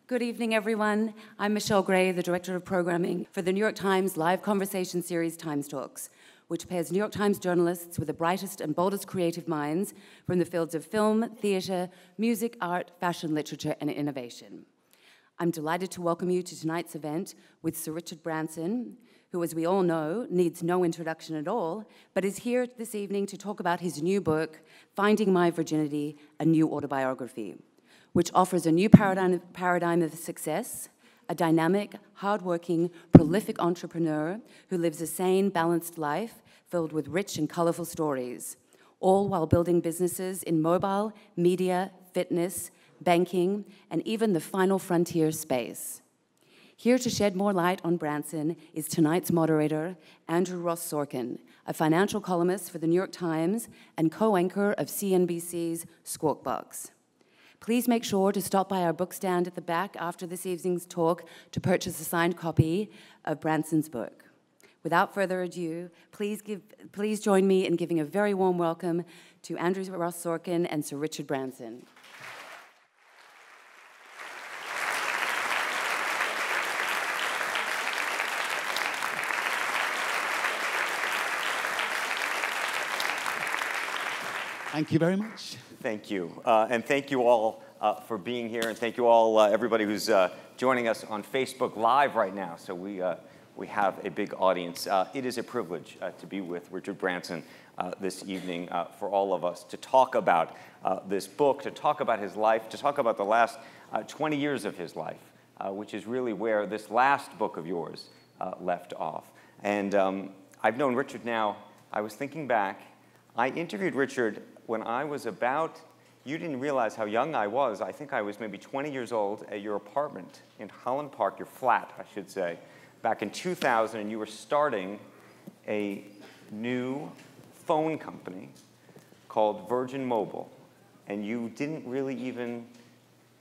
Good evening, everyone. I'm Michelle Gray, the Director of Programming for the New York Times live conversation series Times Talks, which pairs New York Times journalists with the brightest and boldest creative minds from the fields of film, theatre, music, art, fashion, literature, and innovation. I'm delighted to welcome you to tonight's event with Sir Richard Branson, who, as we all know, needs no introduction at all, but is here this evening to talk about his new book, Finding My Virginity, a New Autobiography, which offers a new paradigm of success, a dynamic, hardworking, prolific entrepreneur who lives a sane, balanced life filled with rich and colorful stories, all while building businesses in mobile, media, fitness, banking, and even the final frontier space. Here to shed more light on Branson is tonight's moderator, Andrew Ross Sorkin, a financial columnist for the New York Times and co-anchor of CNBC's Squawk Box. Please make sure to stop by our book stand at the back after this evening's talk to purchase a signed copy of Branson's book. Without further ado, please join me in giving a very warm welcome to Andrew Ross Sorkin and Sir Richard Branson. Thank you very much. Thank you. And thank you all for being here. And thank you all, everybody who's joining us on Facebook Live right now. So we have a big audience. It is a privilege to be with Richard Branson this evening for all of us to talk about this book, to talk about his life, to talk about the last 20 years of his life, which is really where this last book of yours left off. And I've known Richard now. I was thinking back. I interviewed Richard when I was about, you didn't realize how young I was. I think I was maybe 20 years old at your apartment in Holland Park, your flat, I should say, back in 2000, and you were starting a new phone company called Virgin Mobile, and you didn't really even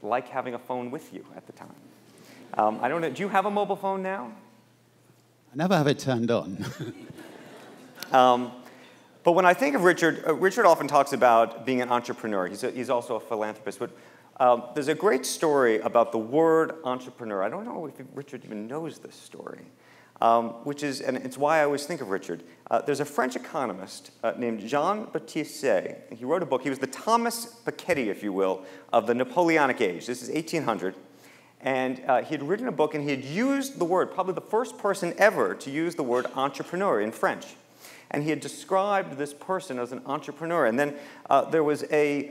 like having a phone with you at the time. I don't know, do you have a mobile phone now? I never have it turned on. But when I think of Richard, Richard often talks about being an entrepreneur. He's also a philanthropist. But there's a great story about the word entrepreneur. I don't know if Richard even knows this story, and it's why I always think of Richard. There's a French economist named Jean-Baptiste Say. He wrote a book. He was the Thomas Piketty, if you will, of the Napoleonic age. This is 1800. And he had written a book, and he had used the word, probably the first person ever to use the word entrepreneur in French. And he had described this person as an entrepreneur. And then there was a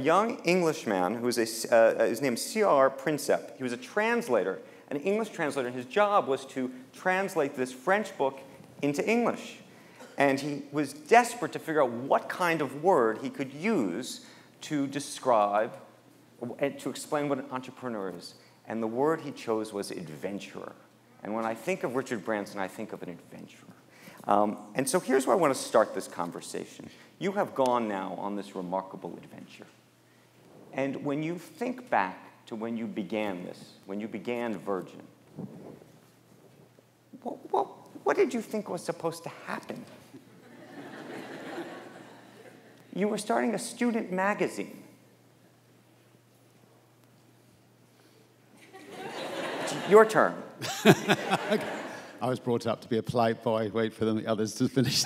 young Englishman who was his name is C.R. Prinsep. He was a translator, an English translator. And his job was to translate this French book into English. And he was desperate to figure out what kind of word he could use to describe and to explain what an entrepreneur is. And the word he chose was adventurer. And when I think of Richard Branson, I think of an adventurer. And so here's where I want to start this conversation. You have gone now on this remarkable adventure. And when you think back to when you began this, when you began Virgin, what did you think was supposed to happen? You were starting a student magazine. Your turn. Okay. I was brought up to be a polite boy, wait for the others to finish.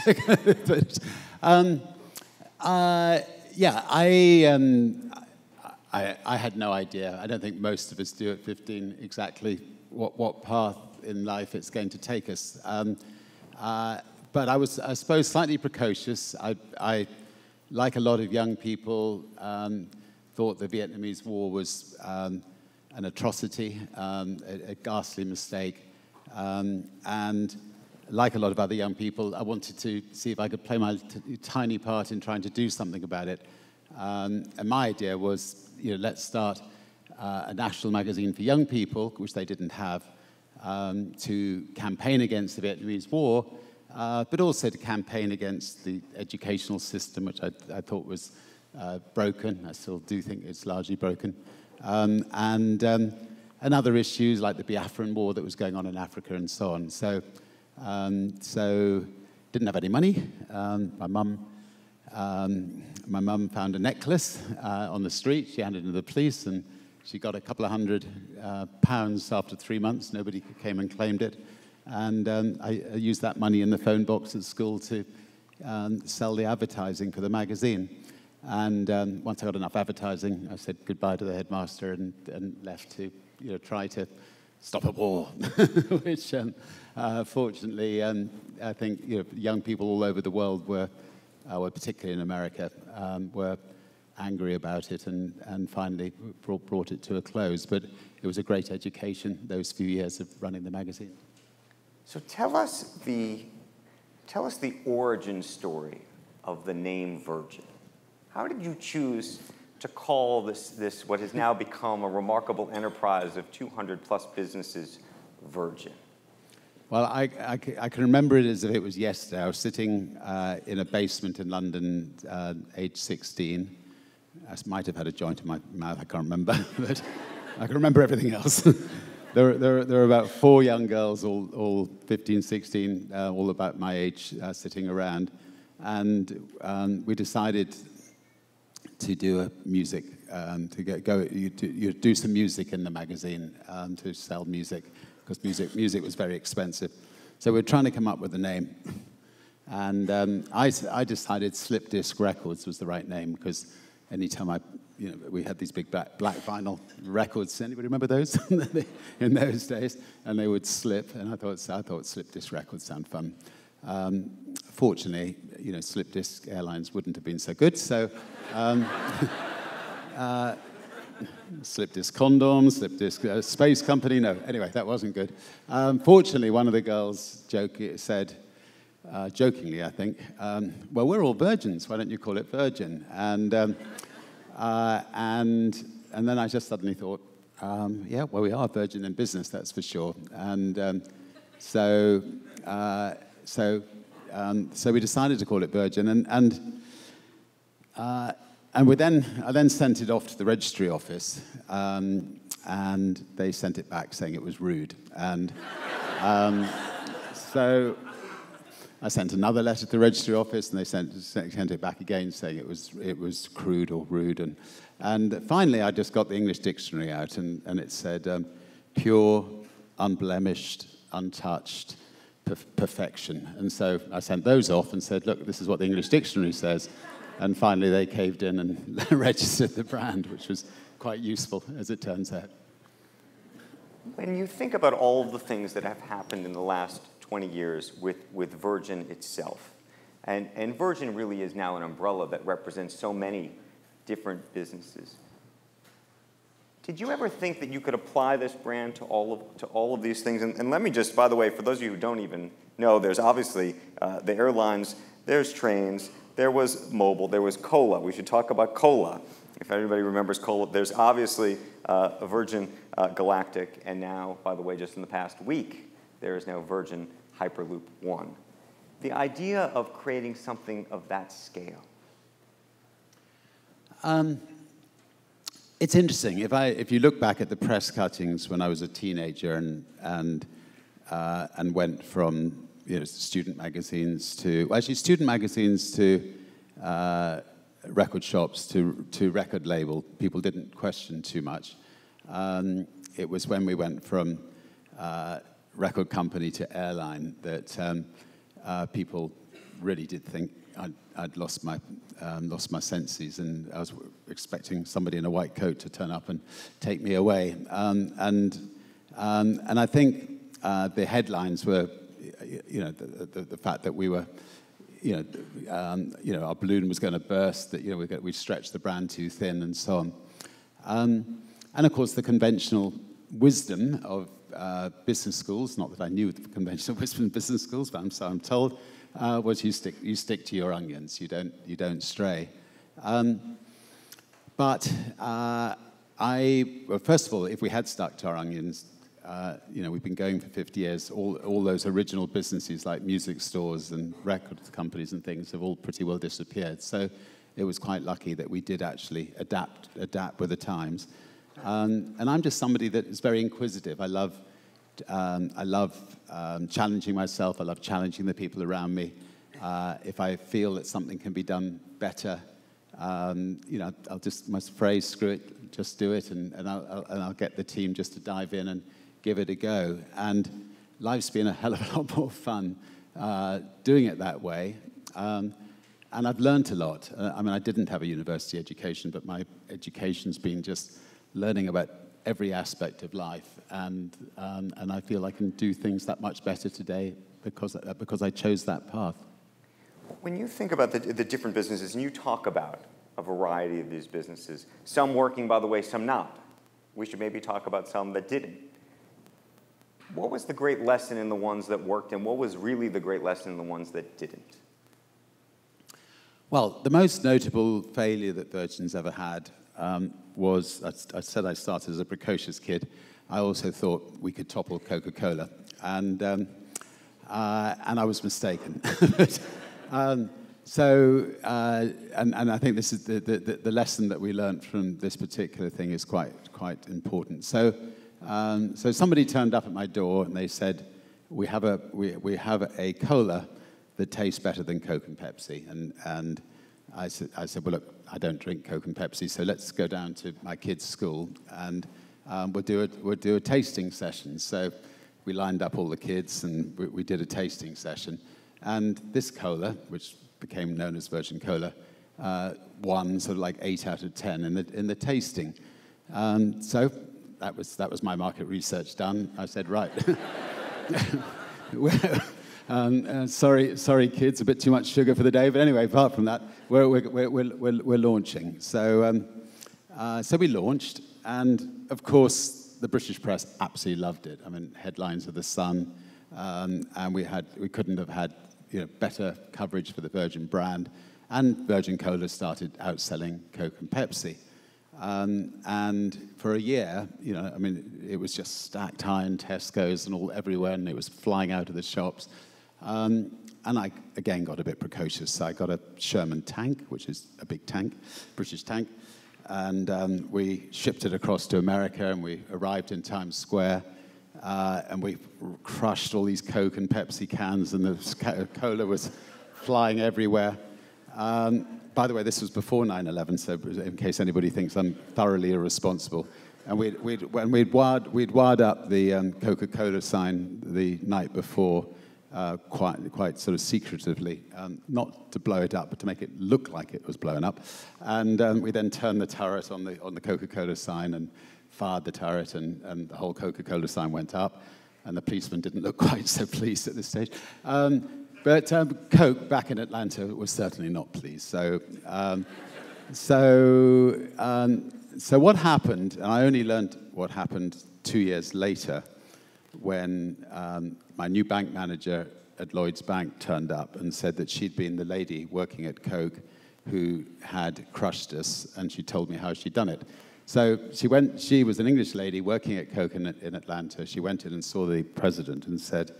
I had no idea. I don't think most of us do at 15 exactly what path in life it's going to take us. But I was, I suppose, slightly precocious. I like a lot of young people, thought the Vietnamese War was an atrocity, a ghastly mistake. And like a lot of other young people, I wanted to see if I could play my tiny part in trying to do something about it. And my idea was, let's start a national magazine for young people, which they didn't have, to campaign against the Vietnamese War, but also to campaign against the educational system, which I thought was broken. I still do think it's largely broken. And other issues like the Biafran War that was going on in Africa and so on. So didn't have any money. My mum found a necklace on the street. She handed it to the police, and She got a couple of hundred pounds after 3 months. Nobody came and claimed it. And I used that money in the phone box at school to sell the advertising for the magazine. And once I got enough advertising, I said goodbye to the headmaster and left to try to stop a war, which fortunately I think young people all over the world were particularly in America, were angry about it and finally brought it to a close. But it was a great education, those few years of running the magazine. So tell us the origin story of the name Virgin. How did you choose to call this what has now become a remarkable enterprise of 200 plus businesses Virgin? Well, I can remember it as if it was yesterday. I was sitting in a basement in London, age 16. I might have had a joint in my mouth, I can't remember, but I can remember everything else. There were about 4 young girls, all 15, 16, all about my age, sitting around. And we decided to do music, to do some music in the magazine, to sell music, because music was very expensive. So we were trying to come up with a name. And I decided Slip Disc Records was the right name, because anytime we had these big black vinyl records. Anybody remember those in those days? And they would slip, and I thought Slip Disc Records sound fun. Fortunately, Slip Disc Airlines wouldn't have been so good. So, Slip Disc Condoms, Slip Disc Space Company. No, anyway, that wasn't good. Fortunately, one of the girls said, jokingly, I think, well, we're all virgins. Why don't you call it Virgin? And then I just suddenly thought, yeah, well, we are virgin in business, that's for sure. And so we decided to call it Virgin, and I then sent it off to the registry office, and they sent it back saying it was rude. And so I sent another letter to the registry office, and they sent it back again saying it was crude or rude. And finally, I just got the English dictionary out, and it said pure, unblemished, untouched, perfection. And so I sent those off and said, look, this is what the English dictionary says. And finally, they caved in and registered the brand, which was quite useful, as it turns out. When you think about all of the things that have happened in the last 20 years with Virgin itself, and Virgin really is now an umbrella that represents so many different businesses. Did you ever think that you could apply this brand to all of these things? And let me just, by the way, for those of you who don't even know, there's obviously the airlines, there's trains, there was mobile, there was cola. We should talk about cola. If anybody remembers cola, there's obviously a Virgin Galactic, and now, by the way, just in the past week, there is now Virgin Hyperloop One. The idea of creating something of that scale. It's interesting. If you look back at the press cuttings when I was a teenager and went from student magazines to record shops to record label, people didn't question too much. It was when we went from record company to airline that people really did think I'd lost my senses, and I was expecting somebody in a white coat to turn up and take me away. And I think the headlines were, the fact that we were, our balloon was going to burst, that we stretched the brand too thin, and so on. And of course, the conventional wisdom of business schools, not that I knew the conventional wisdom of business schools, but I'm told, was you stick to your onions, you don't stray. But first of all, if we had stuck to our onions, we've been going for 50 years. All those original businesses like music stores and record companies and things have all pretty well disappeared. So it was quite lucky that we did actually adapt with the times. And I'm just somebody that is very inquisitive. I love challenging myself. I love challenging the people around me. If I feel that something can be done better, I'll just, my phrase, screw it, just do it, and I'll get the team just to dive in and give it a go. And life's been a hell of a lot more fun doing it that way. And I've learned a lot. I mean, I didn't have a university education, but my education's been just learning about every aspect of life, and I feel I can do things that much better today because I chose that path. When you think about the different businesses, and you talk about a variety of these businesses, some working, by the way, some not. We should maybe talk about some that didn't. What was the great lesson in the ones that worked, and what was really the great lesson in the ones that didn't? Well, the most notable failure that Virgin's ever had was, I said I started as a precocious kid. I also thought we could topple Coca-Cola, and I was mistaken. So I think this is the lesson that we learned from this particular thing is quite important. So somebody turned up at my door and they said, we have a cola that tastes better than Coke and Pepsi. And I said, well, look, I don't drink Coke and Pepsi, so let's go down to my kids' school and we'll do a tasting session. So we lined up all the kids and we did a tasting session. And this cola, which became known as Virgin Cola, won sort of like 8 out of 10 in the tasting. So that was my market research done. I said, right. Sorry, kids, a bit too much sugar for the day. But anyway, apart from that, we're launching. So we launched, and of course, the British press absolutely loved it. I mean, headlines of the Sun, and we couldn't have had better coverage for the Virgin brand. And Virgin Cola started outselling Coke and Pepsi. And for a year, I mean, it was just stacked high in Tesco's and everywhere, and it was flying out of the shops. And I, again, got a bit precocious. So I got a Sherman tank, which is a big tank, British tank. And we shipped it across to America, and we arrived in Times Square. And we crushed all these Coke and Pepsi cans, and the cola was flying everywhere. By the way, this was before 9/11, so in case anybody thinks I'm thoroughly irresponsible. And we'd wired up the Coca-Cola sign the night before, quite sort of secretively, not to blow it up, but to make it look like it was blown up. And we then turned the turret on the Coca-Cola sign and fired the turret, and the whole Coca-Cola sign went up. And the policeman didn't look quite so pleased at this stage. But Coke back in Atlanta was certainly not pleased. So what happened, and I only learned what happened 2 years later when my new bank manager at Lloyd's Bank turned up and said that she'd been the lady working at Coke who had crushed us, and she told me how she'd done it. So she was an English lady working at Coke in Atlanta. She went in and saw the president and said,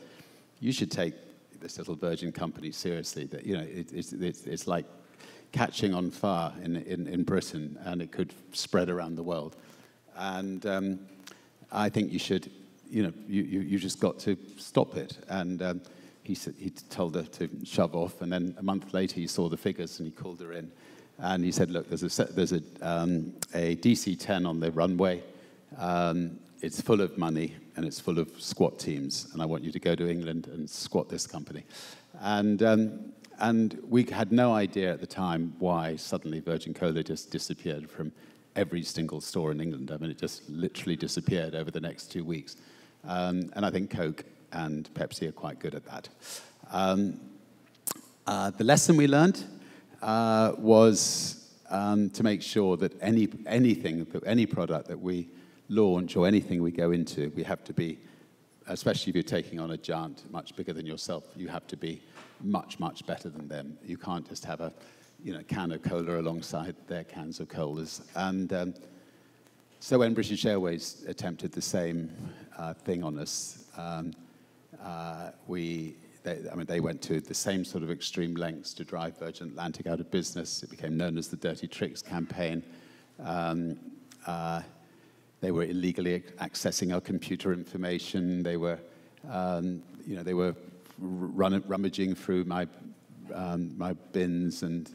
you should take this little Virgin company seriously. That it's like catching on fire in Britain, and it could spread around the world. And I think you should, you just got to stop it. And he told her to shove off. And then a month later, he saw the figures and he called her in, and he said, look, there's a DC-10 on the runway. It's full of money, and it's full of squat teams, and I want you to go to England and squat this company. And we had no idea at the time why suddenly Virgin Cola just disappeared from every single store in England. I mean, it just literally disappeared over the next 2 weeks. And I think Coke and Pepsi are quite good at that. The lesson we learned was to make sure that any product that we launch or anything we go into, we have to be, especially if you're taking on a giant much bigger than yourself, you have to be much, much better than them. You can't just have a can of cola alongside their cans of colas. And so when British Airways attempted the same thing on us, they went to the same sort of extreme lengths to drive Virgin Atlantic out of business. It became known as the Dirty Tricks campaign. They were illegally accessing our computer information. They were, rummaging through my my bins and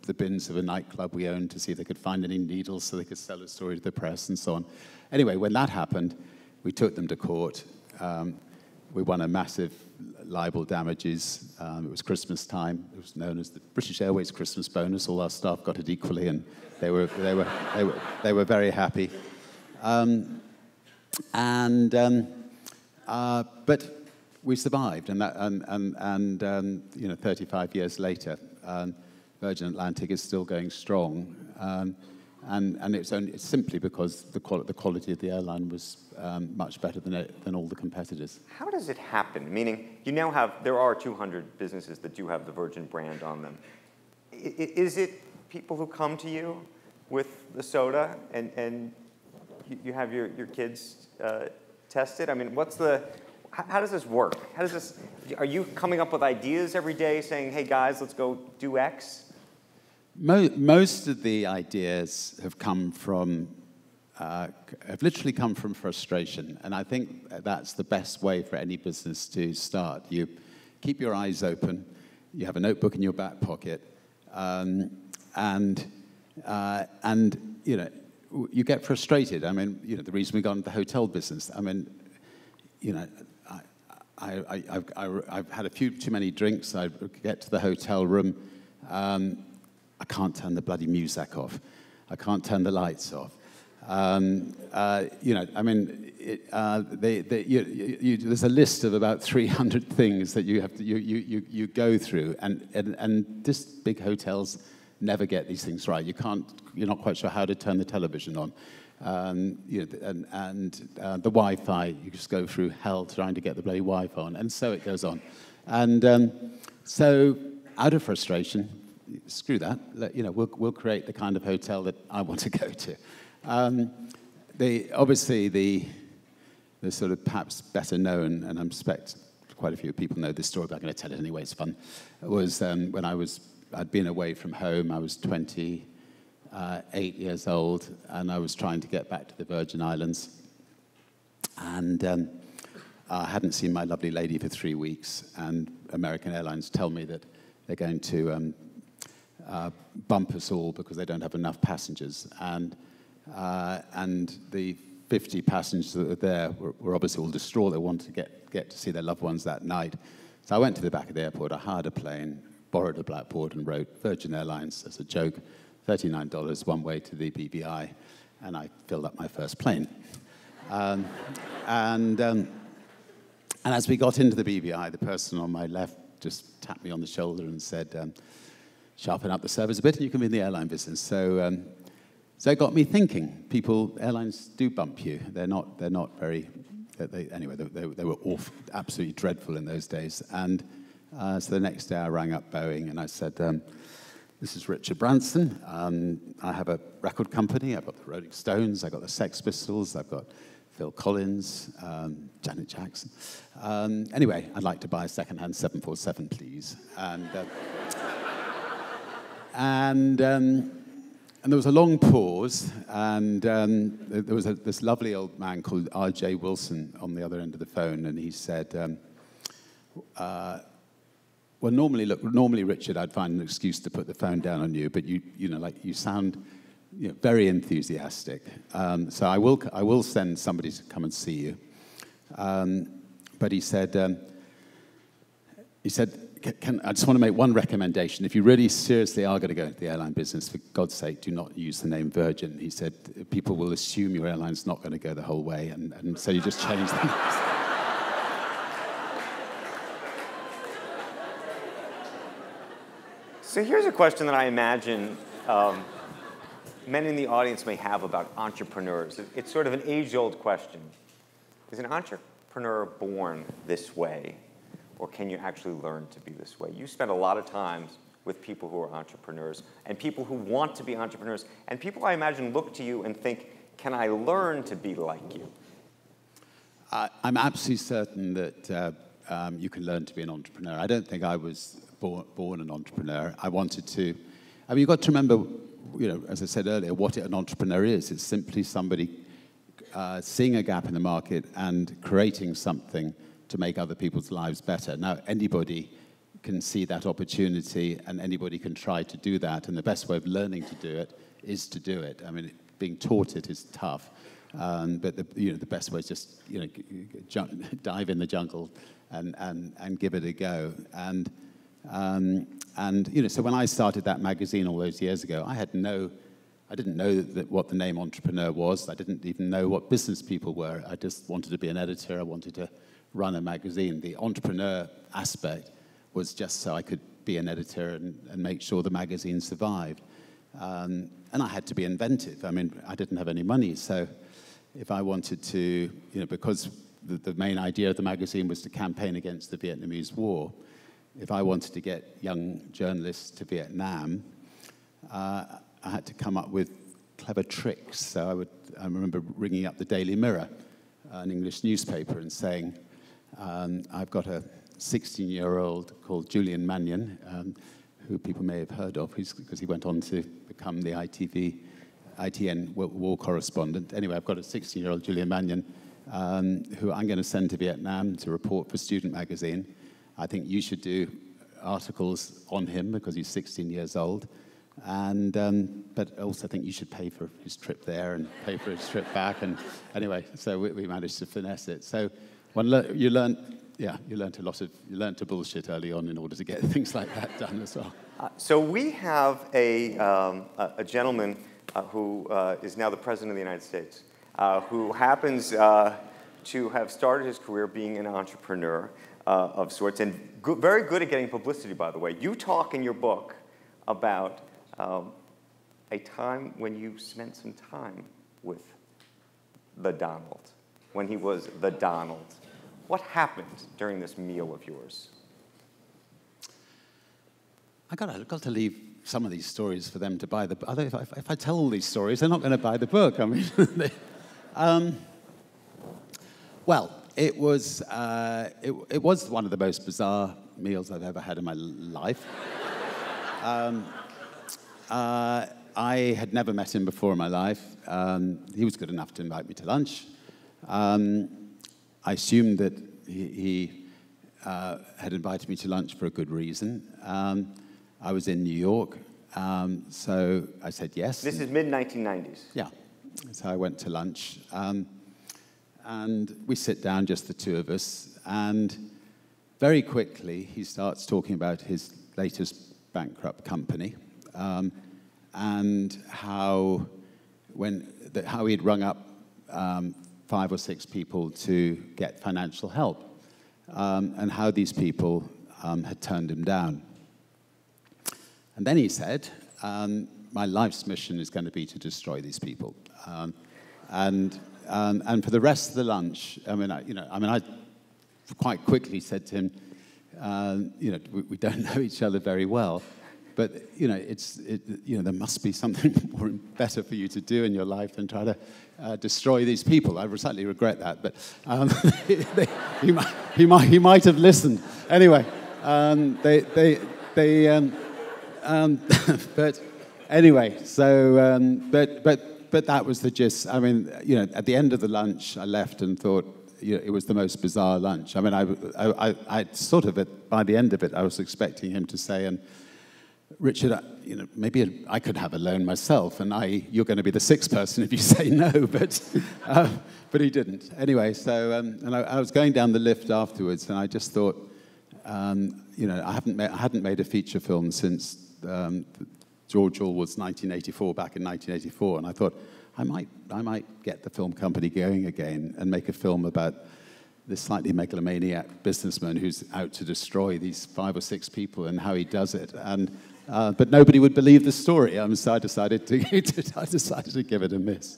the bins of a nightclub we owned to see if they could find any needles so they could sell a story to the press and so on. Anyway, when that happened, we took them to court. We won a massive libel damages. It was Christmas time. It was known as the British Airways Christmas bonus. All our staff got it equally, and they were very happy. But we survived, and 35 years later, Virgin Atlantic is still going strong, and it's simply because the quality of the airline was much better than all the competitors. How does it happen? Meaning, there are 200 businesses that do have the Virgin brand on them. Is it people who come to you with the soda and you have your kids test it? I mean, how does this work? Are you coming up with ideas every day saying, hey guys, let's go do X? Most of the ideas have literally come from frustration, and I think that's the best way for any business to start. You keep your eyes open, you have a notebook in your back pocket, and you get frustrated. I mean, the reason we got into the hotel business. I mean, I've had a few too many drinks. I get to the hotel room. I can't turn the bloody music off. I can't turn the lights off. There's a list of about 300 things that you go through, and this big hotels never get these things right. You're not quite sure how to turn the television on. The Wi-Fi, you just go through hell trying to get the bloody Wi-Fi on, and so it goes on. And so out of frustration, screw that, we'll create the kind of hotel that I want to go to. Obviously, the sort of perhaps better known, and I suspect quite a few people know this story, but I'm going to tell it anyway, it's fun, was when I'd been away from home. I was 28 years old, and I was trying to get back to the Virgin Islands. And I hadn't seen my lovely lady for 3 weeks, and American Airlines tell me that they're going to bump us all because they don't have enough passengers. And the 50 passengers that were there were obviously all distraught. They wanted to get to see their loved ones that night. So I went to the back of the airport, I hired a plane, borrowed a blackboard, and wrote Virgin Airlines as a joke, $39 one way to the BVI, and I filled up my first plane. And as we got into the BVI, the person on my left just tapped me on the shoulder and said, sharpen up the service a bit and you can be in the airline business. So it got me thinking. Airlines do bump you. They're not very, anyway, they were awful, absolutely dreadful in those days. And so the next day I rang up Boeing and I said, this is Richard Branson. I have a record company. I've got the Rolling Stones. I've got the Sex Pistols. I've got Phil Collins, Janet Jackson. Anyway, I'd like to buy a second-hand 747, please. And there was a long pause, and there was this lovely old man called R.J. Wilson on the other end of the phone, and he said, well, normally, Richard, I'd find an excuse to put the phone down on you, but you sound very enthusiastic. So I will send somebody to come and see you. But he said, I just want to make one recommendation. If you really seriously are going to go into the airline business, for God's sake, do not use the name Virgin. He said, people will assume your airline's not going to go the whole way, and so you just change the name. So here's a question that I imagine many in the audience may have about entrepreneurs. It's sort of an age-old question. Is an entrepreneur born this way, or can you actually learn to be this way? You spend a lot of time with people who are entrepreneurs and people who want to be entrepreneurs, and people, I imagine, look to you and think, can I learn to be like you? I'm absolutely certain that you can learn to be an entrepreneur. I don't think I was born an entrepreneur. I wanted to. I mean, you've got to remember, as I said earlier, what an entrepreneur is. It's simply somebody seeing a gap in the market and creating something to make other people's lives better. Now, anybody can see that opportunity, and anybody can try to do that. And the best way of learning to do it is to do it. I mean, being taught it is tough, but the best way is just dive in the jungle and give it a go. And so when I started that magazine all those years ago, I didn't know what the name entrepreneur was. I didn't even know what business people were. I just wanted to be an editor. I wanted to run a magazine. The entrepreneur aspect was just so I could be an editor and make sure the magazine survived. And I had to be inventive. I mean, I didn't have any money, so if I wanted to, because the main idea of the magazine was to campaign against the Vietnamese War, if I wanted to get young journalists to Vietnam, I had to come up with clever tricks. So I remember ringing up the Daily Mirror, an English newspaper, and saying, I've got a 16-year-old called Julian Mannion, who people may have heard of, because he went on to become the ITN war correspondent. Anyway, I've got a 16-year-old Julian Mannion, who I'm going to send to Vietnam to report for Student Magazine. I think you should do articles on him because he's 16 years old. But I also think you should pay for his trip there and pay for his trip back. And anyway, so we managed to finesse it. So you learn to bullshit early on in order to get things like that done as well. So we have a gentleman who is now the President of the United States, who happens to have started his career being an entrepreneur of sorts, and very good at getting publicity, by the way. You talk in your book about a time when you spent some time with the Donald, when he was the Donald. What happened during this meal of yours? I've got to leave some of these stories for them to buy the book. If I tell all these stories, they're not going to buy the book. I mean, well, it was one of the most bizarre meals I've ever had in my life. I had never met him before in my life. He was good enough to invite me to lunch. I assumed that he had invited me to lunch for a good reason. I was in New York, so I said yes. This is mid-1990s. Yeah. So I went to lunch, and we sit down, just the two of us, and very quickly he starts talking about his latest bankrupt company, and how he'd rung up 5 or 6 people to get financial help, and how these people had turned him down. And then he said, my life's mission is going to be to destroy these people. And for the rest of the lunch, I quite quickly said to him, we don't know each other very well, but there must be something better for you to do in your life than try to destroy these people. I certainly regret that, but he might have listened. Anyway, but anyway, so but that was the gist. I mean, at the end of the lunch, I left and thought it was the most bizarre lunch. I mean, I sort of by the end of it, I was expecting him to say, and Richard, maybe I could have a loan myself, and you're going to be the 6th person if you say no, but he didn't. Anyway, so and I was going down the lift afterwards, and I just thought, I hadn't made a feature film since George Orwell's 1984, back in 1984, and I thought I might get the film company going again and make a film about this slightly megalomaniac businessman who's out to destroy these 5 or 6 people and how he does it. And but nobody would believe the story, so I decided to give it a miss.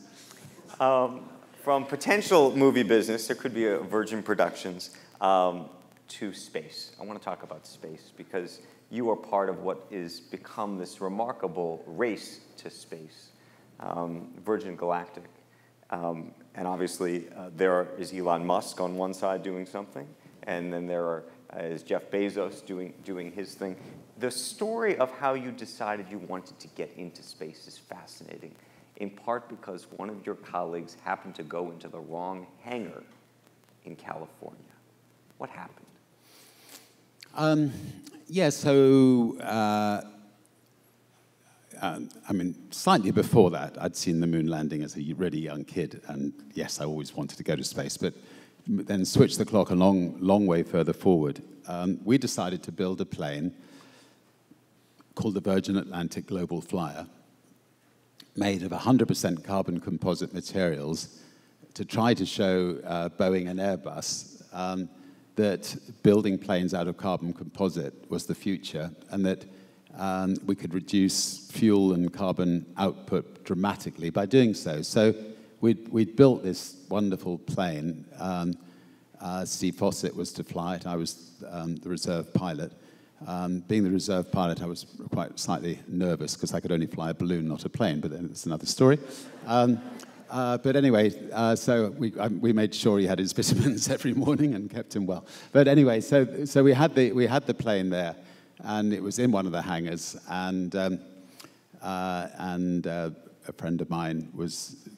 From potential movie business, there could be a Virgin Productions, to space. I want to talk about space because you are part of what is become this remarkable race to space, Virgin Galactic. And obviously, there is Elon Musk on one side doing something, and then there is Jeff Bezos doing his thing. The story of how you decided you wanted to get into space is fascinating, in part because one of your colleagues happened to go into the wrong hangar in California. What happened? Yeah, so, I mean, slightly before that, I'd seen the moon landing as a really young kid, and yes, I always wanted to go to space, but then switch the clock a long way further forward. We decided to build a plane called the Virgin Atlantic Global Flyer, made of 100% carbon composite materials, to try to show Boeing and Airbus that building planes out of carbon composite was the future, and that we could reduce fuel and carbon output dramatically by doing so. So we'd built this wonderful plane. Steve Fossett was to fly it. I was the reserve pilot. Being the reserve pilot, I was quite slightly nervous because I could only fly a balloon, not a plane, but it's another story. But anyway, so we made sure he had his vitamins every morning and kept him well. But anyway, so we had the plane there, and it was in one of the hangars, and a friend of mine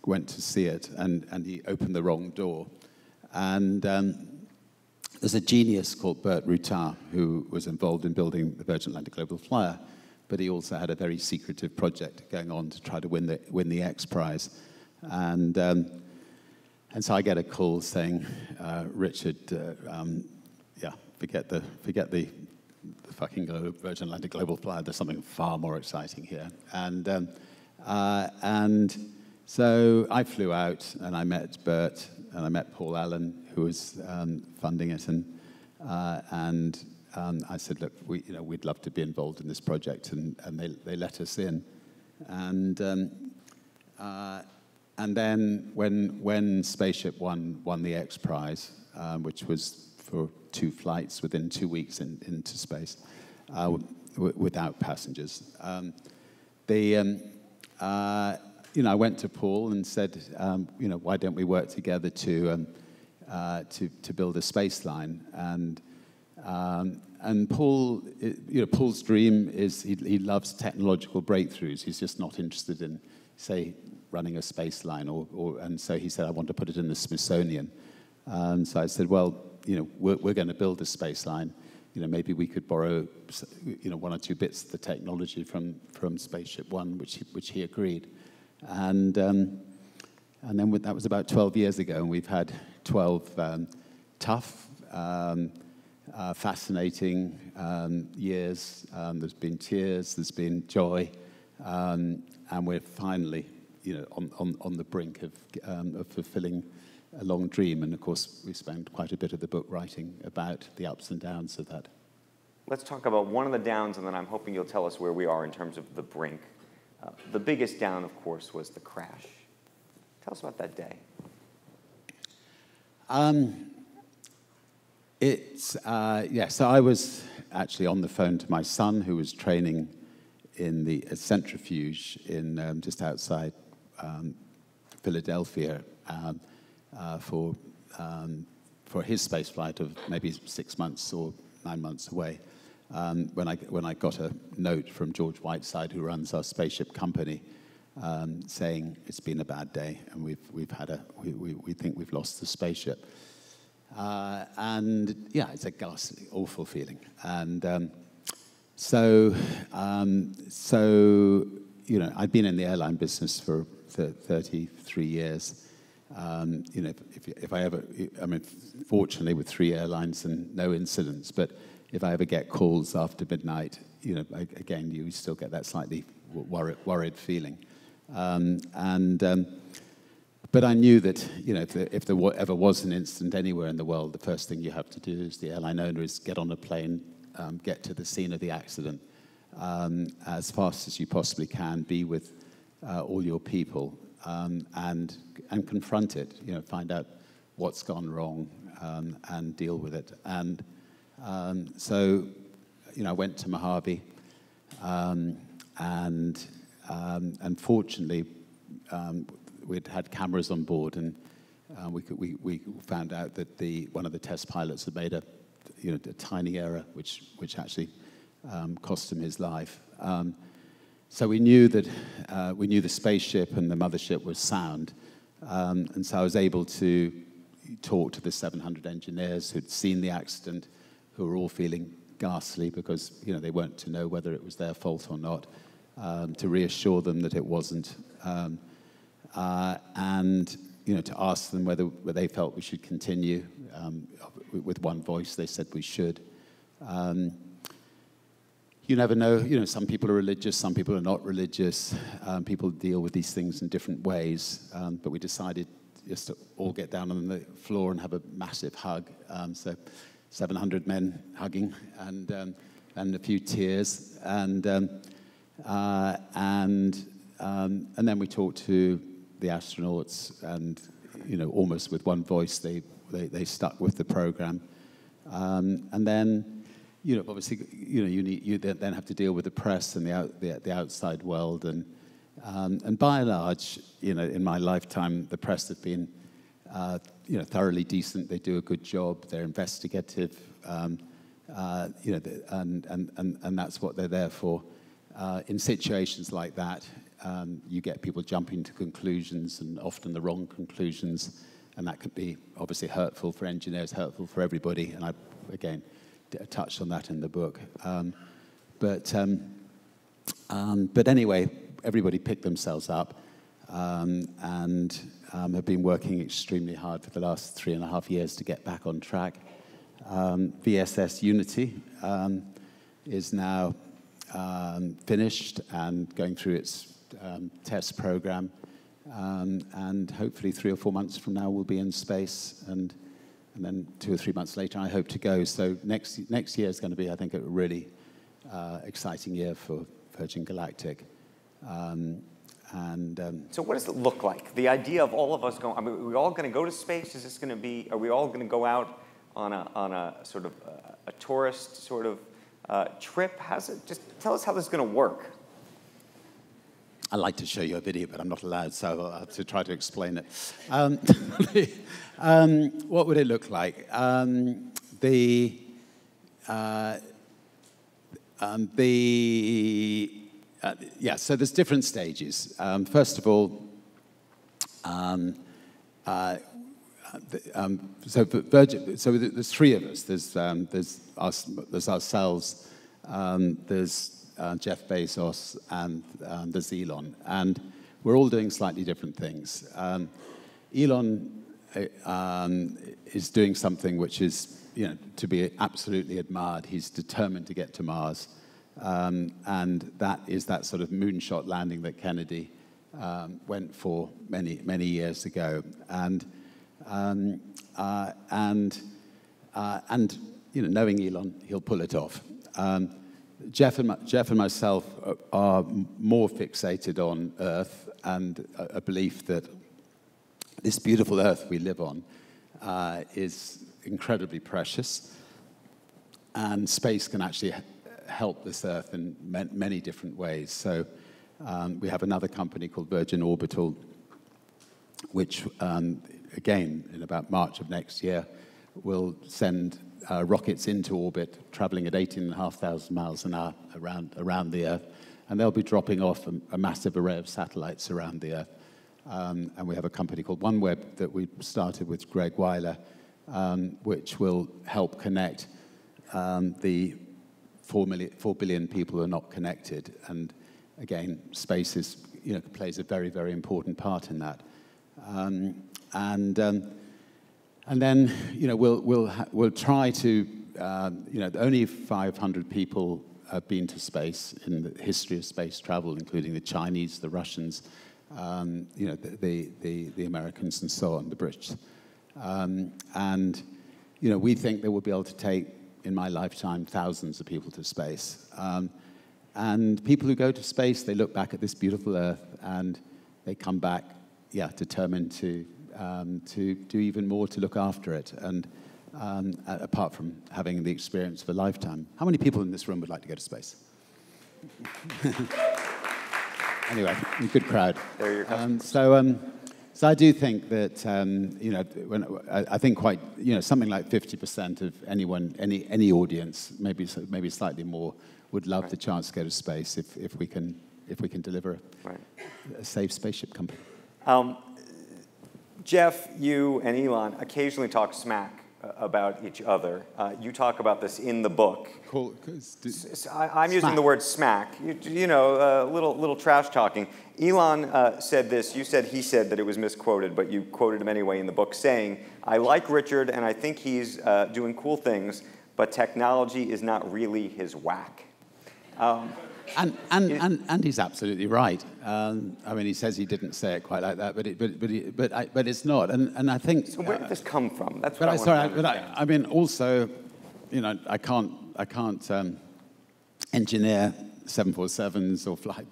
went to see it, and he opened the wrong door, and there's a genius called Bert Rutan who was involved in building the Virgin Atlantic Global Flyer, but he also had a very secretive project going on to try to win the X Prize. And so I get a call saying, Richard, forget the fucking Virgin Atlantic Global Flyer. There's something far more exciting here. And so I flew out, and I met Bert, and I met Paul Allen, who was funding it, and I said, look, we'd love to be involved in this project, and they let us in, and then when Spaceship One won the X Prize, which was for 2 flights within 2 weeks into space, without passengers, I went to Paul and said, why don't we work together to build a space line? And Paul, Paul's dream is he loves technological breakthroughs. He's just not interested in, say, running a space line, and so he said, I want to put it in the Smithsonian. And so I said, well, we're going to build a space line. Maybe we could borrow, 1 or 2 bits of the technology from Spaceship One, which he agreed. And then that was about 12 years ago, and we've had 12 tough, fascinating years. There's been tears, there's been joy, and we're finally, on the brink of fulfilling a long dream. And of course, we spent quite a bit of the book writing about the ups and downs of that. Let's talk about one of the downs, and then I'm hoping you'll tell us where we are in terms of the brink. The biggest down, of course, was the crash. Tell us about that day. So I was actually on the phone to my son, who was training in the centrifuge in just outside Philadelphia for his space flight of maybe 6 months or 9 months away. When I got a note from George Whiteside, who runs our spaceship company, saying it's been a bad day and we think we've lost the spaceship. And yeah, it's a ghastly, awful feeling. And so I'd been in the airline business for 33 years. If I ever, fortunately with 3 airlines and no incidents, but if I ever get calls after midnight, again, you still get that slightly worried feeling. But I knew that, if there ever was an incident anywhere in the world, the first thing you have to do as the airline owner is get on a plane, get to the scene of the accident as fast as you possibly can, be with all your people, and confront it, find out what's gone wrong, and deal with it. And so, I went to Mojave, and fortunately, we'd had cameras on board, and we found out that one of the test pilots had made a tiny error, which actually cost him his life. So we knew that the spaceship and the mothership was sound, and so I was able to talk to the 700 engineers who'd seen the accident, who were all feeling ghastly because, they weren't to know whether it was their fault or not, to reassure them that it wasn't, and, to ask them whether they felt we should continue. With one voice, they said we should. You never know. Some people are religious, some people are not religious. People deal with these things in different ways. But we decided just to all get down on the floor and have a massive hug. So 700 men hugging and a few tears. And then we talked to the astronauts, and almost with one voice, they stuck with the program. And then, obviously, you then have to deal with the press and the outside world, and by and large, in my lifetime, the press have been, thoroughly decent. They do a good job. They're investigative, and that's what they're there for. In situations like that, you get people jumping to conclusions, and often the wrong conclusions, and that could be obviously hurtful for engineers, hurtful for everybody. And I, again, touched on that in the book. But anyway, everybody picked themselves up and have been working extremely hard for the last 3.5 years to get back on track. VSS Unity is now finished and going through its test program. And hopefully 3 or 4 months from now, we'll be in space, and then 2 or 3 months later, I hope to go. So next year is going to be, I think, a really exciting year for Virgin Galactic. So what does it look like? The idea of all of us going, are we all going to go to space? Is this going to be, are we all going to go out on a sort of a tourist sort of trip? Just tell us how this is going to work. I'd like to show you a video, but I'm not allowed, so I'll have to try to explain it. What would it look like? So there's different stages. First of all, so there's 3 of us. There's ourselves. There's Jeff Bezos, and there's Elon. And we're all doing slightly different things. Elon is doing something which is, to be absolutely admired. He's determined to get to Mars. And that is that sort of moonshot landing that Kennedy went for many years ago. And knowing Elon, he'll pull it off. Jeff and myself are more fixated on Earth, and a belief that this beautiful Earth we live on is incredibly precious, and space can actually help this Earth in many different ways. So we have another company called Virgin Orbital, which, again, in about March of next year, will send rockets into orbit, traveling at 18,500 miles an hour around the Earth, and they'll be dropping off a massive array of satellites around the Earth. And we have a company called OneWeb that we started with Greg Weiler, which will help connect the 4 billion people who are not connected. And again, space is, plays a very, very important part in that. And then, we'll try to, only 500 people have been to space in the history of space travel, including the Chinese, the Russians, the Americans, and so on, the Brits. We think that we'll be able to take, in my lifetime, thousands of people to space. And people who go to space, they look back at this beautiful Earth, and they come back, determined to do even more to look after it, and apart from having the experience of a lifetime. How many people in this room would like to go to space? Anyway, good crowd. There you go. So I do think that I think quite something like 50% of any audience, maybe slightly more, would love the chance to go to space if we can deliver a safe spaceship company. Jeff, you and Elon occasionally talk smack about each other. You talk about this in the book. Cool. I'm using the word smack. You know, little trash talking. Elon said this. You said he said that it was misquoted, but you quoted him anyway in the book, saying, "I like Richard, and I think he's doing cool things, but technology is not really his whack." And he's absolutely right. I mean, he says he didn't say it quite like that, but it's not. And I think. So where did this come from? That's what what I want to understand. I mean, also, you know, I can't engineer 747s or fly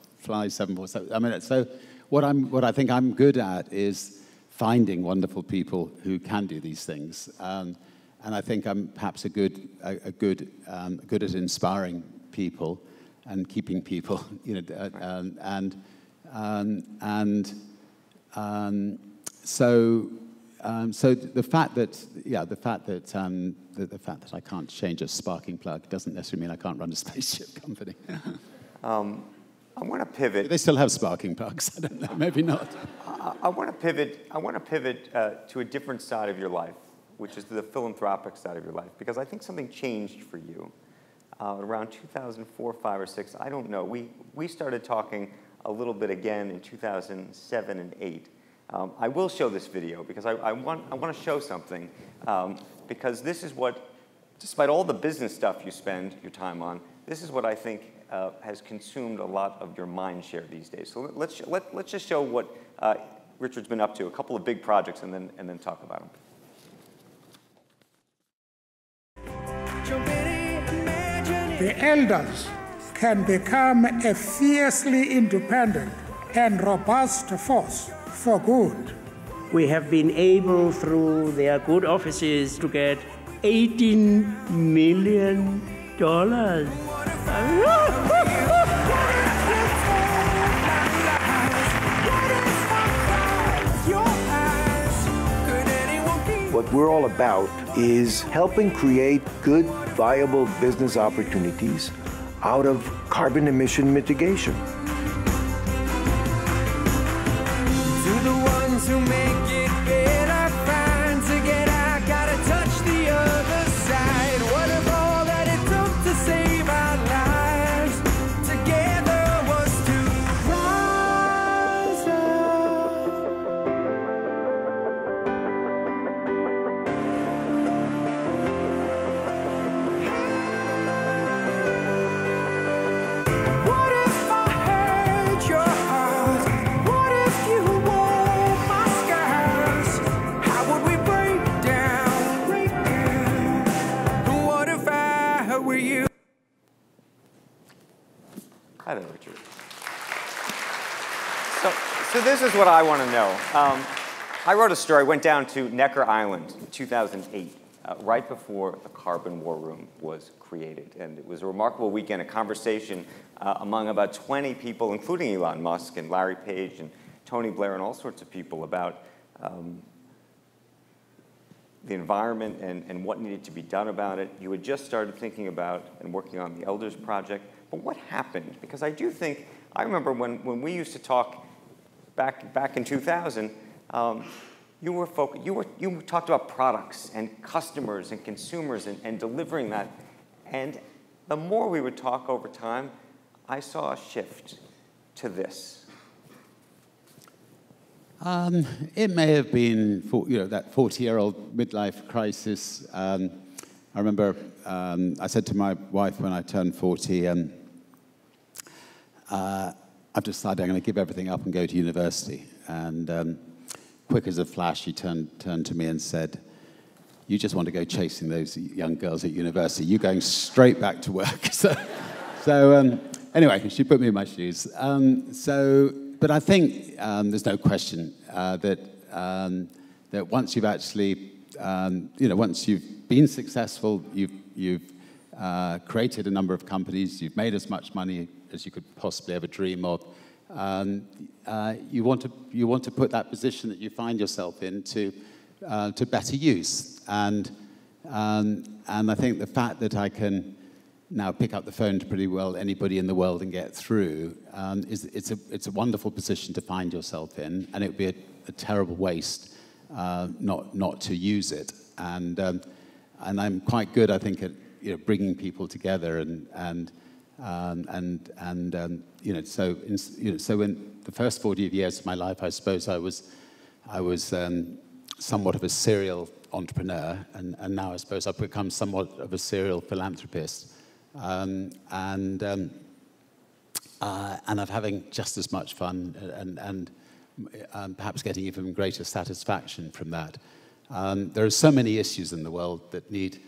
747s. I mean, so what I think I'm good at is finding wonderful people who can do these things. And I think I'm perhaps good at inspiring people and keeping people, you know, so the fact that I can't change a sparking plug doesn't necessarily mean I can't run a spaceship company. I want to pivot. They still have sparking plugs. I don't know. Maybe not. I want to pivot. I want to pivot to a different side of your life, which is the philanthropic side of your life, because I think something changed for you. Around 2004, 5, or 6, I don't know. We started talking a little bit again in 2007 and 8. I will show this video because I want to show something, because this is what, despite all the business stuff you spend your time on, this is what I think has consumed a lot of your mind share these days. So let's just show what Richard's been up to, a couple of big projects, and then talk about them. The elders can become a fiercely independent and robust force for good. We have been able, through their good offices, to get $18 million. What we're all about is helping create good, viable business opportunities out of carbon emission mitigation. To the ones who make it better, find together, I gotta touch the other side. What if all that it took to save our lives together was to rise What if I heard your heart? What if you wore my scars? How would we break down? What if I were you? Hi there, Richard. So this is what I want to know. I wrote a story, went down to Necker Island in 2008, right before the Carbon War Room was created. And it was a remarkable weekend, a conversation among about 20 people, including Elon Musk and Larry Page and Tony Blair and all sorts of people, about the environment and what needed to be done about it. You had just started thinking about and working on the Elders Project. But what happened? Because I do think, I remember when we used to talk back in 2000, you talked about products and customers and consumers and delivering that. And the more we would talk over time, I saw a shift to this. It may have been, that 40-year-old midlife crisis. I remember I said to my wife when I turned 40, I've decided I'm going to give everything up and go to university. And quick as a flash, she turned to me and said, "You just want to go chasing those young girls at university. You're going straight back to work." So anyway, she put me in my shoes. But I think there's no question that once you've actually, once you've been successful, you've created a number of companies, you've made as much money as you could possibly ever dream of. You want to put that position that you find yourself in to better use. And I think the fact that I can now pick up the phone to pretty well anybody in the world and get through, it's a wonderful position to find yourself in, and it would be a terrible waste not to use it. And I'm quite good, I think, at bringing people together so in the first 40 years of my life, I suppose I was somewhat of a serial entrepreneur, and now I suppose I've become somewhat of a serial philanthropist, and I'm having just as much fun and perhaps getting even greater satisfaction from that. There are so many issues in the world that need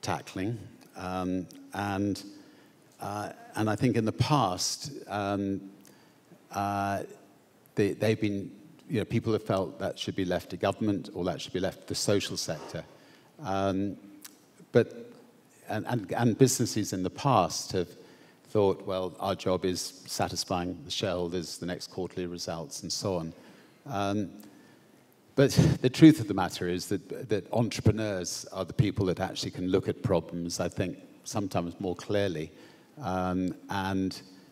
tackling, and I think in the past they've been, people have felt that should be left to government or that should be left to the social sector, but businesses in the past have thought, well, our job is satisfying the shareholders, the next quarterly results, and so on. But the truth of the matter is that entrepreneurs are the people that actually can look at problems, I think, sometimes more clearly,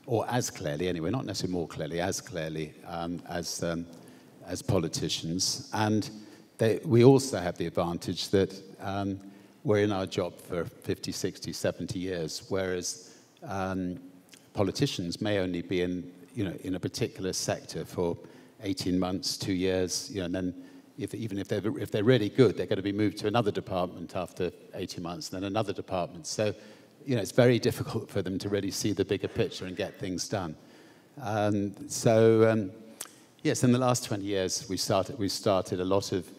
or as clearly anyway, not necessarily more clearly, as clearly as politicians. And we also have the advantage that we're in our job for 50, 60, 70 years, whereas politicians may only be in a particular sector for 18 months, 2 years, and then even if they're really good, they're going to be moved to another department after 18 months, and then another department. So, it's very difficult for them to really see the bigger picture and get things done. Yes, in the last 20 years, we've started a lot of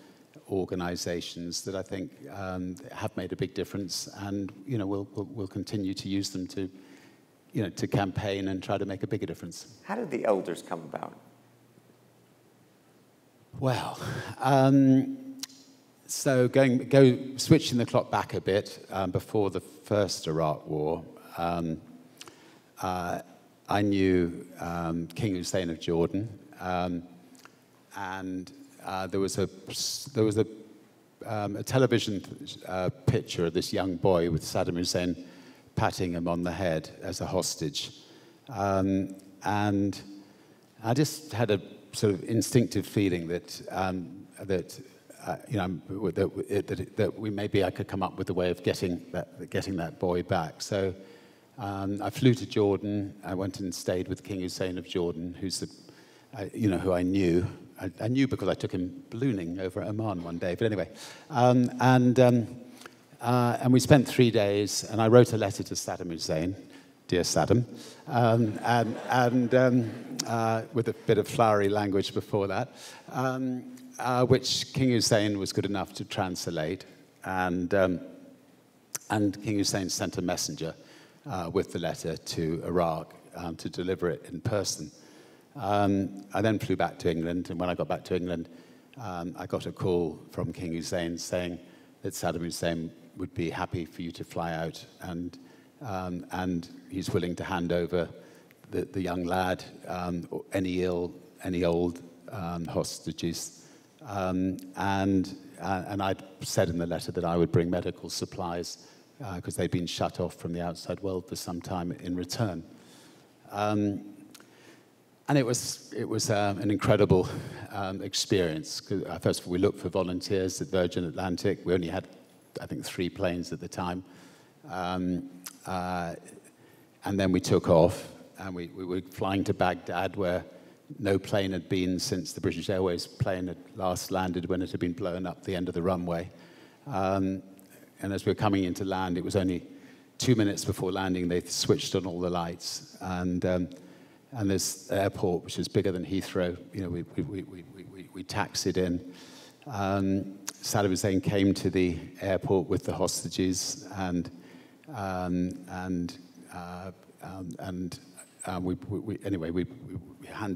organizations that I think have made a big difference, and we'll continue to use them to campaign and try to make a bigger difference. How did the elders come about? Well, so switching the clock back a bit, before the first Iraq War, I knew King Hussein of Jordan, and there was a television picture of this young boy with Saddam Hussein patting him on the head as a hostage, and I just had a sort of instinctive feeling that maybe I could come up with a way of getting that boy back. So I flew to Jordan. I went and stayed with King Hussein of Jordan, who I knew. I knew because I took him ballooning over Oman one day. But anyway, and we spent 3 days, and I wrote a letter to Saddam Hussein. Dear Saddam, with a bit of flowery language before that, which King Hussein was good enough to translate, and King Hussein sent a messenger with the letter to Iraq to deliver it in person. I then flew back to England, and when I got back to England, I got a call from King Hussein saying that Saddam Hussein would be happy for you to fly out, and he's willing to hand over the young lad, any old hostages, and I'd said in the letter that I would bring medical supplies because they'd been shut off from the outside world for some time in return, and it was an incredible experience. First of all, we looked for volunteers at Virgin Atlantic. We only had, I think, 3 planes at the time. And then we took off, and we were flying to Baghdad, where no plane had been since the British Airways plane had last landed when it had been blown up the end of the runway. And as we were coming into land, it was only 2 minutes before landing, they switched on all the lights. And this airport, which is bigger than Heathrow, we taxied in. Saddam Hussein came to the airport with the hostages, and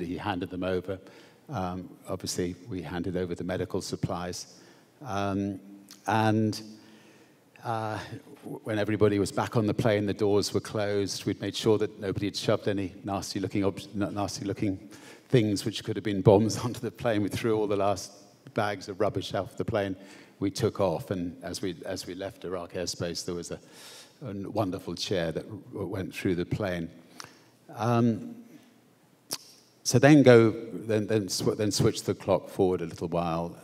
he handed them over. Obviously, we handed over the medical supplies, and when everybody was back on the plane, the doors were closed. We'd made sure that nobody had shoved any nasty-looking things which could have been bombs onto the plane. We threw all the last bags of rubbish off the plane. We took off, and as we left Iraq airspace, there was a wonderful chair that went through the plane. So then switch the clock forward a little while.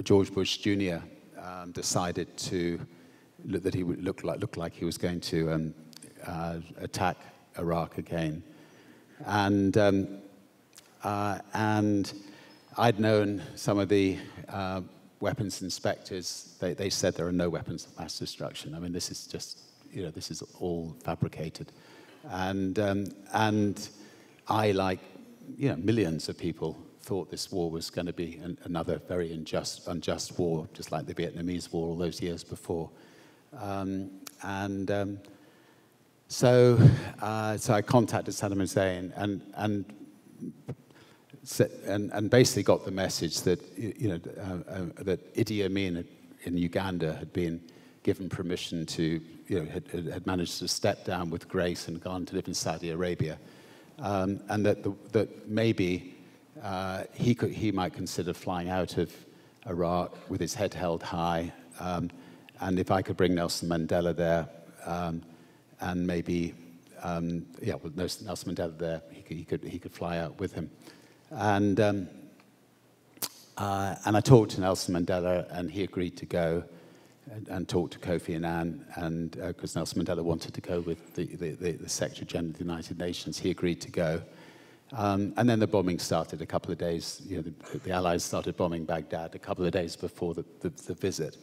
George Bush Jr. decided that he would look like he was going to attack Iraq again, and I'd known some of the weapons inspectors. They said there are no weapons of mass destruction. I mean, this is just, this is all fabricated, and I, like millions of people, thought this war was going to be another very unjust war, just like the Vietnamese War all those years before. So I contacted Saddam Hussein and basically got the message that that Idi Amin in Uganda had been given permission to had managed to step down with grace and gone to live in Saudi Arabia, and that maybe he might consider flying out of Iraq with his head held high, and if I could bring Nelson Mandela there, and maybe with Nelson Mandela there, he could fly out with him, and I talked to Nelson Mandela, and he agreed to go, and talked to Kofi Annan, and because Nelson Mandela wanted to go with the Secretary General of the United Nations, he agreed to go. And then the bombing started a couple of days. The Allies started bombing Baghdad a couple of days before the visit.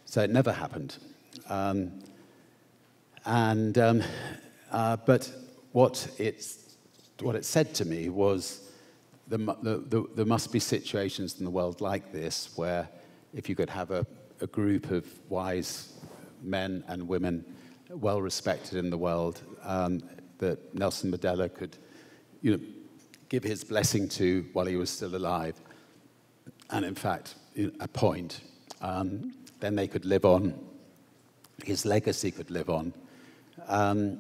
So it never happened. But what it said to me was there must be situations in the world like this where if you could have a group of wise men and women, well respected in the world, that Nelson Mandela could give his blessing to while he was still alive, and in fact appoint, then they could live on, his legacy could live on, and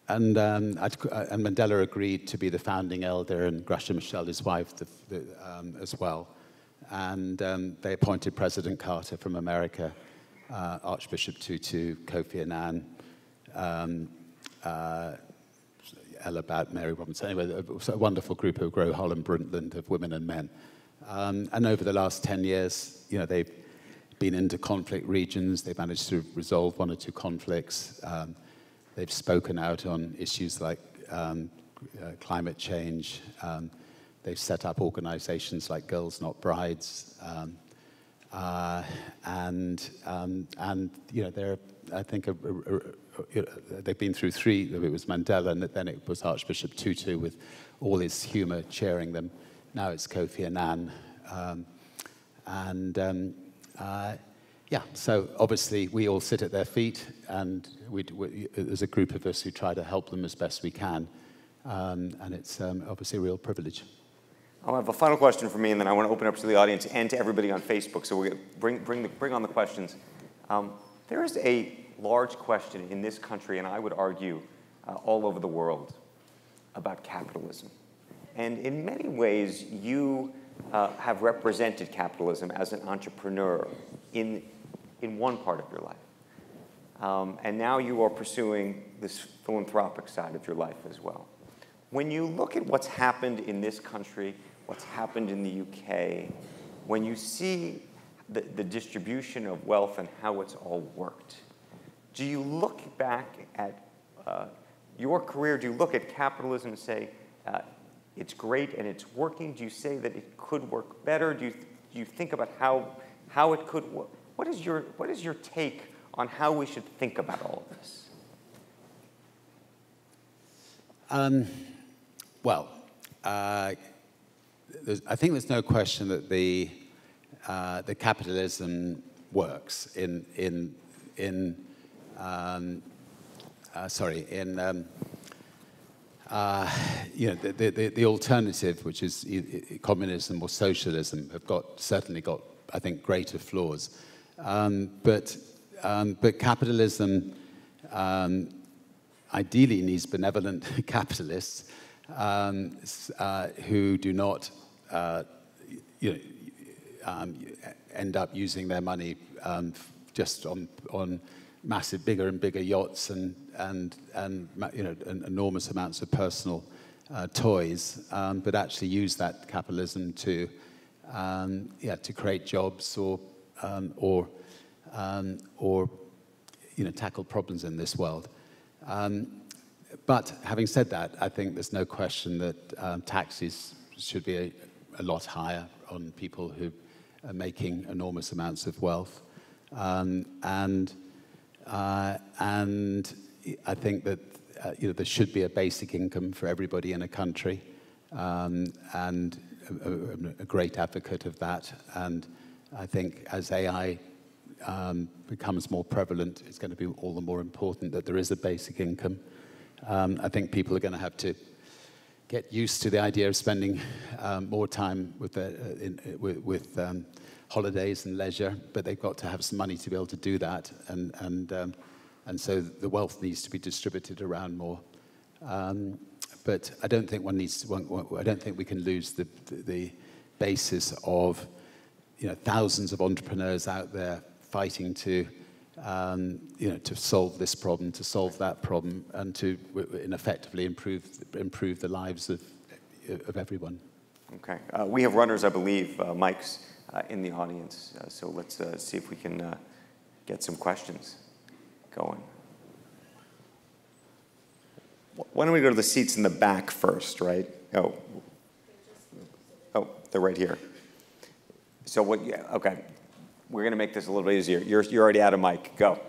Mandela agreed to be the founding elder, and Gracia Machel, his wife, as well. And they appointed President Carter from America, Archbishop Tutu, Kofi Annan, Ella Batt, Mary Robinson. Anyway, it was a wonderful group of Gro Holland Brundtland of women and men. And over the last 10 years, they've been into conflict regions. They've managed to resolve one or two conflicts. They've spoken out on issues like climate change. They've set up organizations like Girls Not Brides. They're, I think, they've been through three. It was Mandela, and then it was Archbishop Tutu with all his humor cheering them. Now it's Kofi Annan. So obviously we all sit at their feet, and there's a group of us who try to help them as best we can, and it's obviously a real privilege. I'll have a final question for me, and then I want to open up to the audience and to everybody on Facebook. So we're going to bring on the questions. There is a large question in this country, and I would argue all over the world, about capitalism. And in many ways, you have represented capitalism as an entrepreneur in one part of your life. And now you are pursuing this philanthropic side of your life as well. When you look at what's happened in this country, what's happened in the UK, when you see the distribution of wealth and how it's all worked, do you look back at your career, do you look at capitalism and say, it's great and it's working? Do you say that it could work better? Do you think about how it could work? What is your take on how we should think about all of this? I think there's no question that the capitalism works the alternative, which is communism or socialism, have certainly got, I think, greater flaws. But capitalism ideally needs benevolent capitalists who do not end up using their money just on massive, bigger and bigger yachts and enormous amounts of personal toys, but actually use that capitalism to to create jobs or tackle problems in this world. But having said that, I think there's no question that taxes should be a lot higher on people who are making enormous amounts of wealth. And I think that there should be a basic income for everybody in a country, and a great advocate of that. And I think as AI becomes more prevalent, it's going to be all the more important that there is a basic income. I think people are going to have to get used to the idea of spending more time with holidays and leisure, but they've got to have some money to be able to do that, and so the wealth needs to be distributed around more. But I don't think I don't think we can lose the basis of thousands of entrepreneurs out there fighting to solve this problem, to solve that problem, and to effectively improve the lives of everyone. Okay. We have runners, I believe, mics in the audience, so let's see if we can get some questions going. Why don't we go to the seats in the back first, right? Oh, they're right here. So what? Yeah, okay. We're going to make this a little bit easier. You're already out of mic. Go.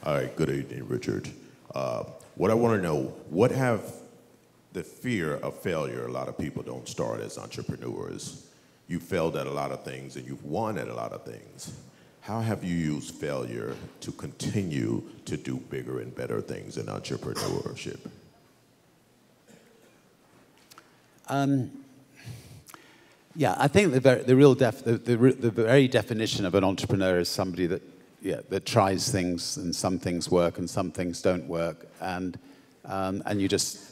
All right. Good evening, Richard. What I want to know, what have the fear of failure? A lot of people don't start as entrepreneurs. You failed at a lot of things, and you've won at a lot of things. How have you used failure to continue to do bigger and better things in entrepreneurship? Yeah, I think the very definition of an entrepreneur is somebody that tries things, and some things work and some things don't work, and you just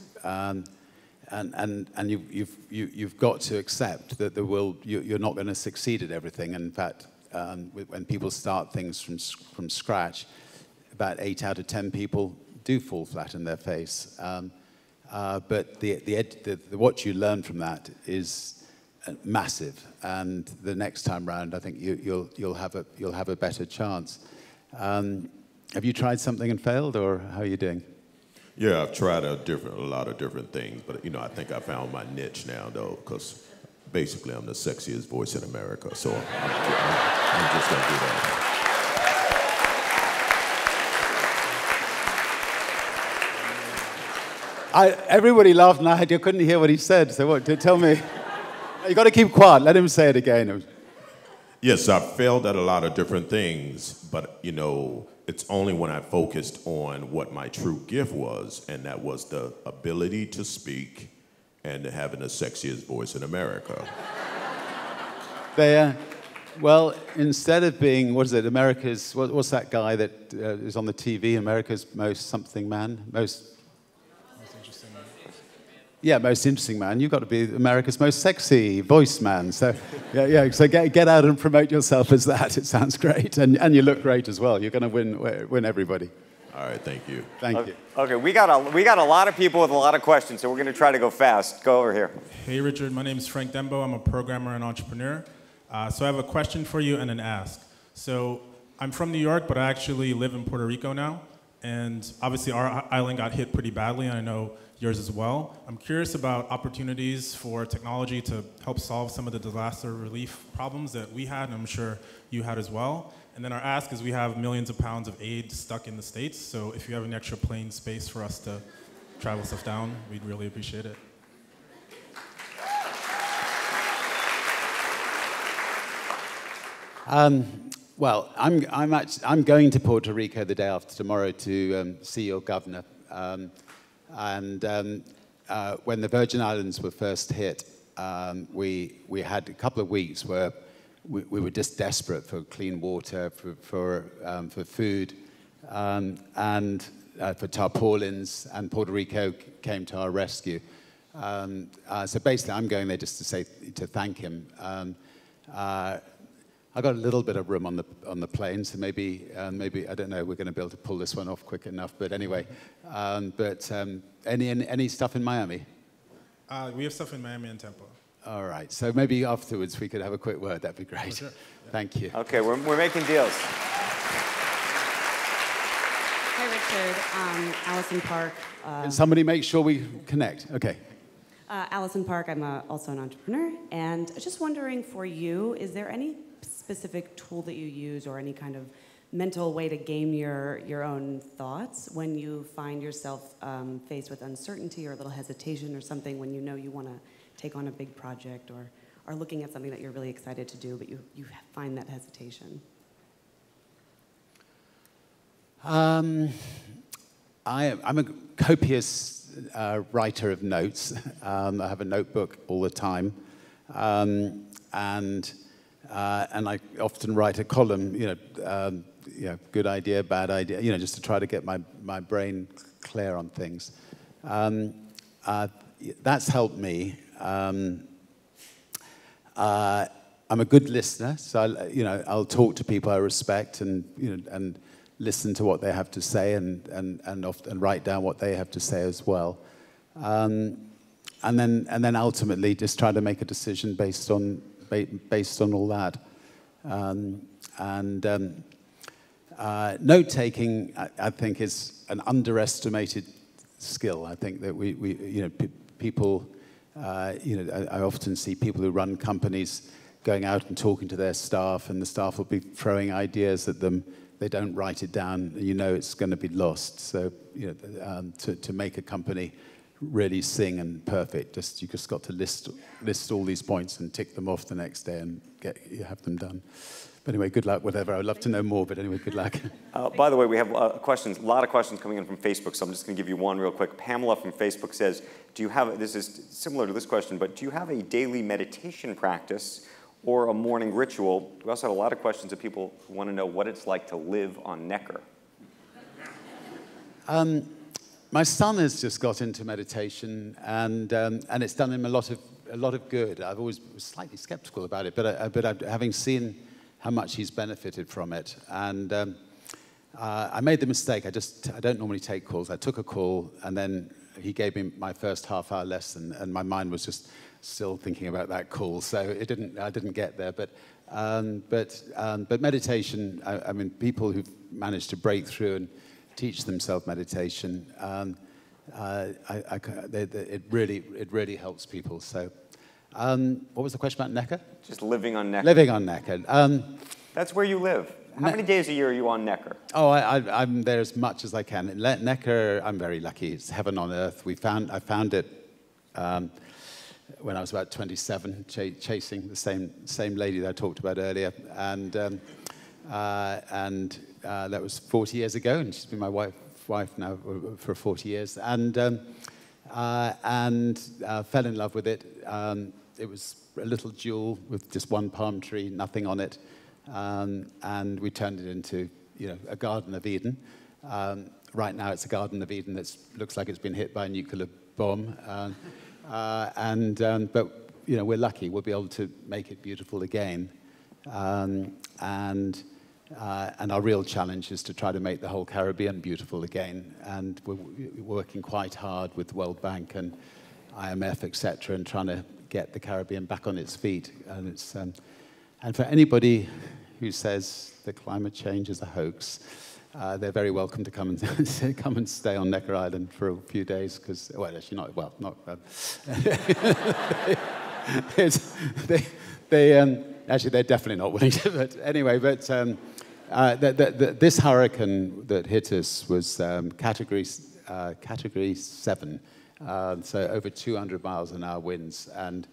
you've got to accept that you're not going to succeed at everything. In fact, when people start things from scratch, about 8 out of 10 people do fall flat in their face. But what you learn from that is massive, and the next time round, I think you'll have a better chance. Have you tried something and failed, or how are you doing? Yeah, I've tried a lot of different things, but I think I found my niche now, though, because basically I'm the sexiest voice in America, so I'm just gonna do that. Everybody laughed, and I couldn't hear what he said. So what? Tell me. You got to keep quiet. Let him say it again. Yes, I've failed at a lot of different things, but it's only when I focused on what my true gift was, and that was the ability to speak and having the sexiest voice in America. Well, instead of being, what's that guy that is on the TV, America's most something man? Most interesting man. You've got to be America's most sexy voice man. So, So get out and promote yourself as that. It sounds great, and you look great as well. You're going to win everybody. All right, thank you. Thank you. Okay, we got a lot of people with a lot of questions, so we're going to try to go fast. Go over here. Hey, Richard. My name is Frank Dembo. I'm a programmer and entrepreneur. So I have a question for you and an ask. So I'm from New York, but I actually live in Puerto Rico now, and obviously our island got hit pretty badly, and I know yours as well. I'm curious about opportunities for technology to help solve some of the disaster relief problems that we had, and I'm sure you had as well. And then our ask is we have millions of pounds of aid stuck in the States, so if you have an extra plane space for us to travel stuff down, we'd really appreciate it. Well, I'm going to Puerto Rico the day after tomorrow to see your governor. And when the Virgin Islands were first hit, we had a couple of weeks where we were just desperate for clean water, for food, and for tarpaulins, and Puerto Rico came to our rescue. So basically, I'm going there just to thank him. I got a little bit of room on the plane, so maybe I don't know. We're going to be able to pull this one off quick enough. But anyway, any stuff in Miami? We have stuff in Miami and Tampa. All right. So maybe afterwards we could have a quick word. That'd be great. Sure. Yeah. Thank you. Okay, we're making deals. Hi, Richard. Allison Park. Can somebody make sure we connect? Okay. Allison Park. I'm also an entrepreneur, and just wondering for you, is there any specific tool that you use or any kind of mental way to game your own thoughts when you find yourself faced with uncertainty or a little hesitation or something, when you know you want to take on a big project or are looking at something that you're really excited to do, but you find that hesitation? I'm a copious writer of notes. I have a notebook all the time, and I often write a column, good idea, bad idea, just to try to get my brain clear on things. That's helped me. I'm a good listener, so I'll talk to people I respect and listen to what they have to say and often write down what they have to say as well, and then ultimately just try to make a decision based on all that. Note taking, I think, is an underestimated skill. I think that people, I often see people who run companies going out and talking to their staff, and the staff will be throwing ideas at them. They don't write it down, and it's going to be lost. So, to make a company really sing and perfect, you just got to list all these points and tick them off the next day and have them done. But anyway, good luck, whatever. I would love to know more, but anyway, good luck. By the way, we have questions, a lot of questions coming in from Facebook, so I'm just going to give you one real quick. Pamela from Facebook says, this is similar to this question, but do you have a daily meditation practice or a morning ritual? We also have a lot of questions of people who want to know what it's like to live on Necker. My son has just got into meditation, and it's done him a lot of good. I've always was slightly skeptical about it, but having seen how much he's benefited from it, and I made the mistake. I don't normally take calls. I took a call, and then he gave me my first half-hour lesson, and my mind was just still thinking about that call, so I didn't get there. But meditation, I mean, people who've managed to break through and teach themselves meditation, it really helps people. So, what was the question about Necker? Just living on Necker. Living on Necker. That's where you live. How many days a year are you on Necker? Oh, I'm there as much as I can. Necker, I'm very lucky. It's heaven on earth. I found it when I was about 27, chasing the same lady that I talked about earlier, and that was 40 years ago, and she's been my wife now for 40 years, and fell in love with it. It was a little jewel with just one palm tree, nothing on it, and we turned it into a Garden of Eden. Right now, it's a Garden of Eden that looks like it's been hit by a nuclear bomb, but we're lucky. We'll be able to make it beautiful again, and our real challenge is to try to make the whole Caribbean beautiful again. And we're working quite hard with the World Bank and IMF, etc., and trying to get the Caribbean back on its feet. And and for anybody who says that climate change is a hoax, they're very welcome to come and stay on Necker Island for a few days. Because, well, actually not. Actually, they're definitely not willing to. But anyway, this hurricane that hit us was category 7, so over 200 miles an hour winds, and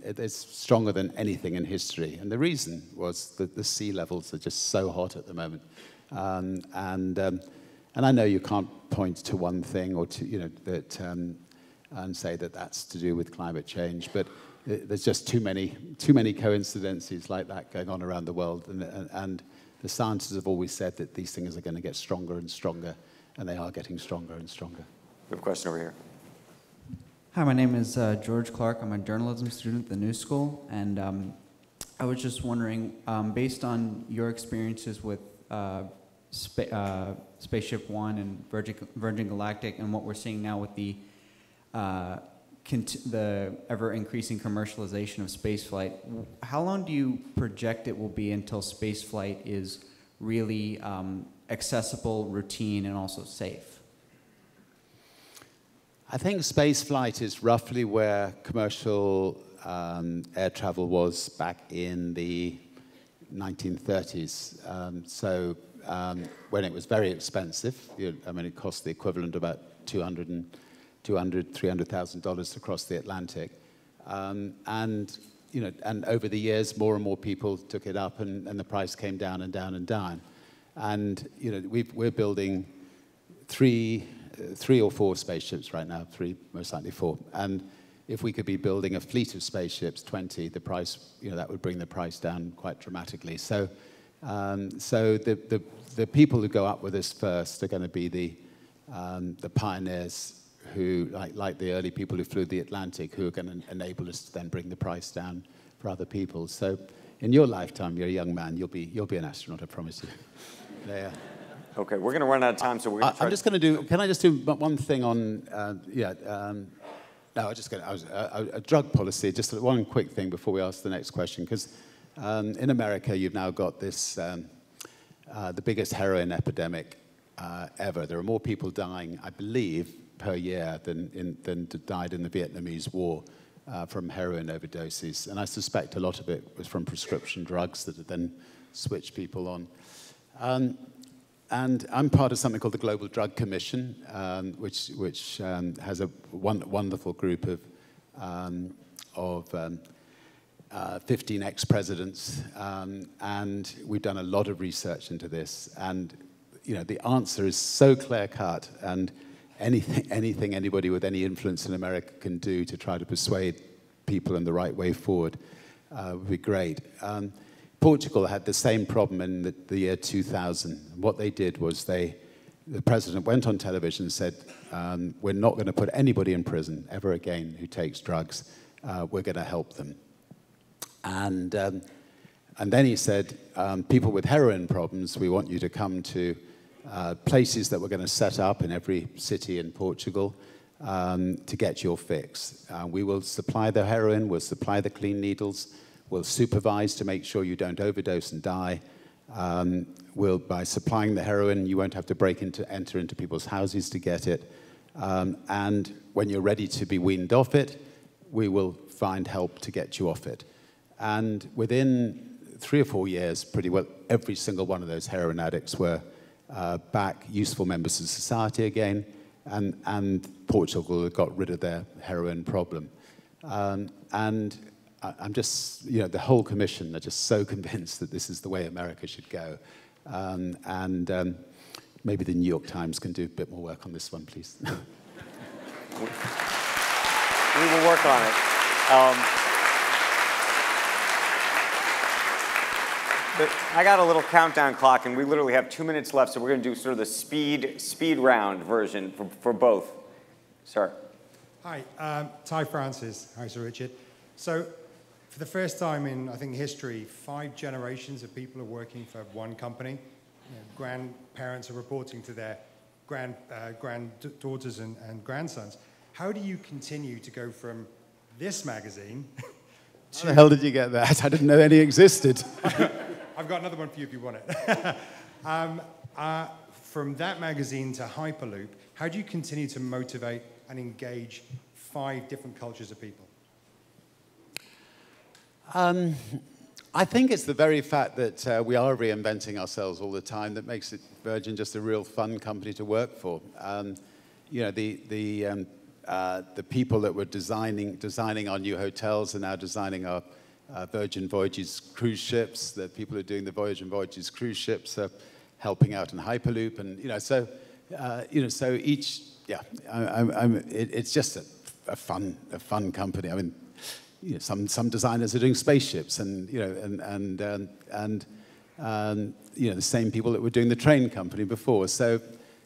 it's stronger than anything in history. And the reason was that the sea levels are just so hot at the moment, and I know you can't point to one thing or to and say that that's to do with climate change, but there's just too many coincidences like that going on around the world, and the scientists have always said that these things are going to get stronger and stronger, and they are getting stronger and stronger. We have a question over here. Hi, my name is George Clark. I'm a journalism student at the New School, and I was just wondering, based on your experiences with Spaceship One and Virgin Galactic, and what we're seeing now with the the ever-increasing commercialization of spaceflight, how long do you project it will be until spaceflight is really accessible, routine, and also safe? I think space flight is roughly where commercial air travel was back in the 1930s. When it was very expensive, it cost the equivalent of about $300,000 across the Atlantic. And over the years, more and more people took it up, and the price came down and down and down. And we're building three or four spaceships right now, most likely four. And if we could be building a fleet of spaceships, 20, the price, that would bring the price down quite dramatically. So the people who go up with us first are going to be the pioneers who, like the early people who flew the Atlantic, who are going to enable us to then bring the price down for other people. So in your lifetime, you're a young man, you'll be an astronaut, I promise you. Yeah. Okay, we're going to run out of time, so we're going to try. I'm just going to do. Can I just do one thing on? No, a drug policy. Just one quick thing before we ask the next question, because in America you've now got this the biggest heroin epidemic ever. There are more people dying, I believe, per year than died in the Vietnamese War from heroin overdoses, and I suspect a lot of it was from prescription drugs that had then switched people on. And I'm part of something called the Global Drug Commission, which has a wonderful group of 15 ex-presidents, and we've done a lot of research into this. And the answer is so clear-cut, and anything anybody with any influence in America can do to try to persuade people in the right way forward would be great. Portugal had the same problem in the year 2000. What they did was the president went on television and said, we're not going to put anybody in prison ever again who takes drugs. We're going to help them. And then he said, people with heroin problems, we want you to come to places that we're going to set up in every city in Portugal to get your fix. We will supply the heroin, we'll supply the clean needles, we'll supervise to make sure you don't overdose and die. By supplying the heroin, you won't have to enter into people's houses to get it. And when you're ready to be weaned off it, we will find help to get you off it. And within 3 or 4 years, pretty well every single one of those heroin addicts were back useful members of society again, and Portugal had got rid of their heroin problem. And I'm just, the whole commission are just so convinced that this is the way America should go. Maybe the New York Times can do a bit more work on this one, please. We will work on it. But I got a little countdown clock, and we literally have 2 minutes left, so we're going to do sort of the speed round version for both. Sir. Hi, Ty Francis. Hi, Sir Richard. So, for the first time in, I think, history, 5 generations of people are working for one company. Grandparents are reporting to their granddaughters and grandsons. How do you continue to go from this magazine to... How the hell did you get that? I didn't know any existed. I've got another one for you if you want it. From that magazine to Hyperloop, how do you continue to motivate and engage 5 different cultures of people? I think it's the very fact that we are reinventing ourselves all the time that makes Virgin just a real fun company to work for. The people that were designing our new hotels are now designing our Virgin Voyages cruise ships. The people who are doing the Virgin Voyages cruise ships are helping out in Hyperloop, and so each it's just a fun company. I mean, some designers are doing spaceships, and the same people that were doing the train company before. So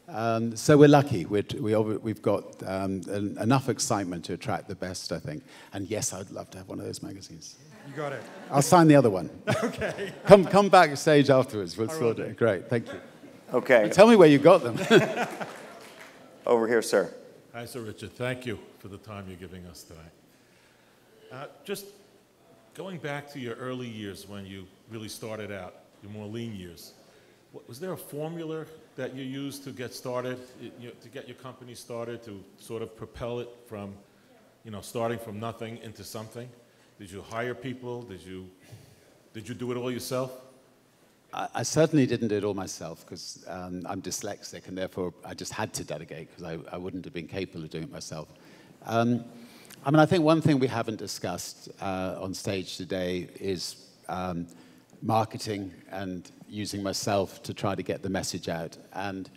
we're lucky. We've got enough excitement to attract the best, I think. And yes, I'd love to have one of those magazines. You got it. I'll sign the other one. Okay. Come backstage afterwards. We'll sort it. Great. Thank you. Okay. And tell me where you got them. Over here, sir. Hi, Sir Richard. Thank you for for the time you're giving us tonight. Just going back to your early years when you really started out, your more lean years, was there a formula that you used to get started, to get your company started, to sort of propel it from, starting from nothing into something? Did you hire people? Did you do it all yourself? I certainly didn't do it all myself because I'm dyslexic and therefore I just had to delegate because I wouldn't have been capable of doing it myself. I think one thing we haven't discussed on stage today is marketing and using myself to try to get the message out. And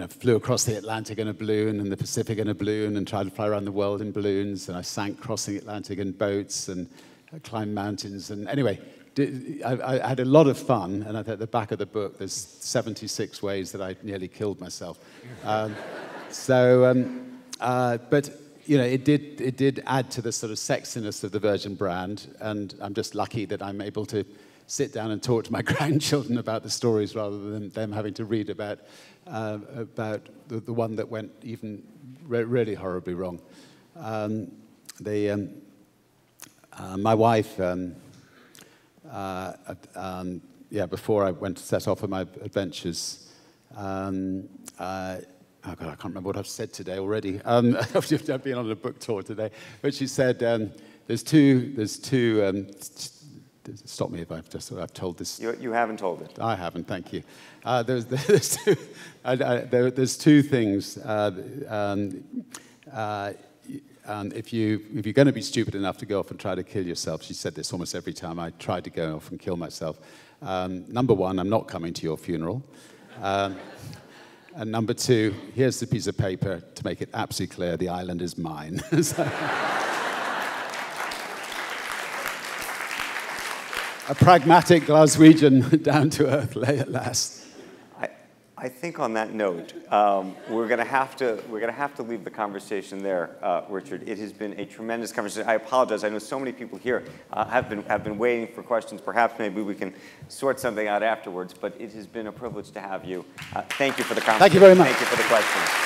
flew across the Atlantic in a balloon and the Pacific in a balloon and tried to fly around the world in balloons. And I sank crossing the Atlantic in boats and I climbed mountains. And anyway, I had a lot of fun. And at the back of the book, there's 76 ways that I nearly killed myself. But it did add to the sort of sexiness of the Virgin brand. And I'm just lucky that I'm able to sit down and talk to my grandchildren about the stories rather than them having to read about the one that went even really horribly wrong. My wife, before I went to set off on my adventures, oh God, I can't remember what I've said today already. I've been on a book tour today, but she said there's two. Stop me if I've told this. You haven't told it. I haven't. Thank you. There's two things. If you're going to be stupid enough to go off and try to kill yourself, she said this almost every time I tried to go off and kill myself. Number one, I'm not coming to your funeral. And number two, here's the piece of paper to make it absolutely clear the island is mine. A pragmatic Glaswegian, down to earth lay at last. I think on that note, we're going to have to leave the conversation there, Richard. It has been a tremendous conversation. I apologize. I know so many people here have been waiting for questions. Perhaps maybe we can sort something out afterwards. But it has been a privilege to have you. Thank you for the conversation. Thank you very much. Thank you for the questions.